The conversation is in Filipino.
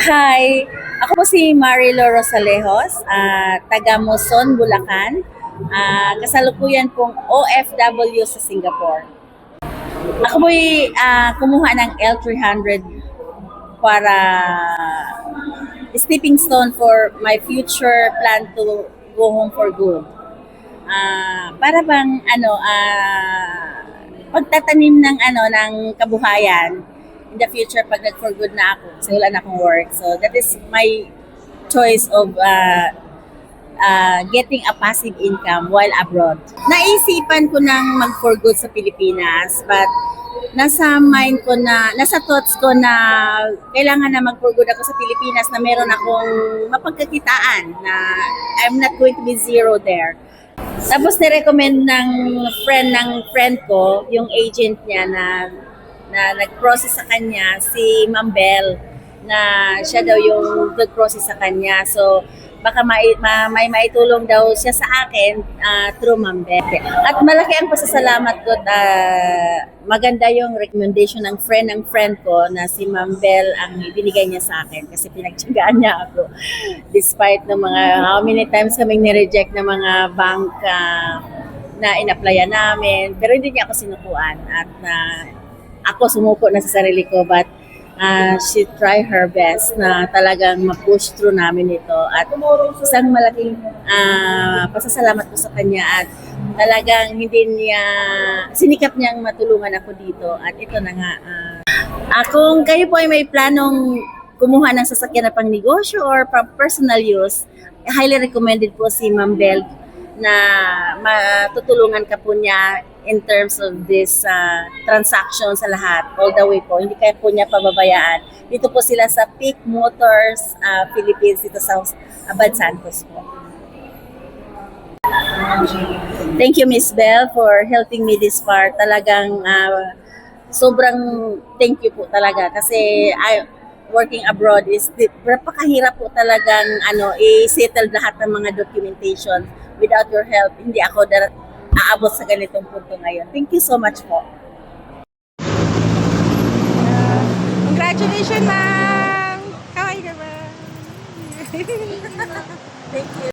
Hi, ako po si Marilo Rosalejos, taga Muson, Bulacan. Kasalukuyan pong OFW sa Singapore. Ako po'y kumuha ng L300 para stepping stone for my future plan to go home for good. Para bang pagtatanim ng ng kabuhayan in the future pag nag for good na ako kasi wala na akong work. So that is my choice of getting a passive income while abroad. Naisipan ko nang mag for good sa Pilipinas, but nasa mind ko na, nasa thoughts ko na kailangan na mag for good ako sa Pilipinas na meron akong mapagkakitaan na I'm not going to be zero there. Tapos nirecommend ng friend ko, yung agent niya na nag-process sa kanya, si Ma'am Bell, na siya daw yung nag-process sa kanya. So, baka may maitulong daw siya sa akin through Ma'am Bell. At malaki ang pasasalamat ko at maganda yung recommendation ng friend ko na si Ma'am Bell ang ibinigay niya sa akin kasi pinagtsagaan niya ako. Despite ng mga how many times kaming nireject ng mga bank na in-applyan namin, pero hindi niya ako sinukuan at ako sumuko na sa sarili ko, but she try her best na talagang ma-push through namin ito at isang malaking pasasalamat ko sa kanya at talagang hindi niya sinikap niyang matulungan ako dito at ito na nga. Kung kayo po ay may planong kumuha ng sasakyan na pang negosyo or pang personal use, highly recommended po si Ma'am Bell na matutulungan ka po niya in terms of this transaction sa lahat, all the way po. Hindi kaya po niya pababayaan. Dito po sila sa Peak Motors Philippines, dito sa Abad Santos po. Thank you, Miss Bell, for helping me this part. Talagang sobrang thank you po talaga kasi working abroad is napakahirap po talagang i-settle lahat ng mga documentation. Without your help, hindi ako aabot sa ganitong punto ngayon. Thank you so much po. Congratulations, ma'am! Kawai ka ba? Thank you.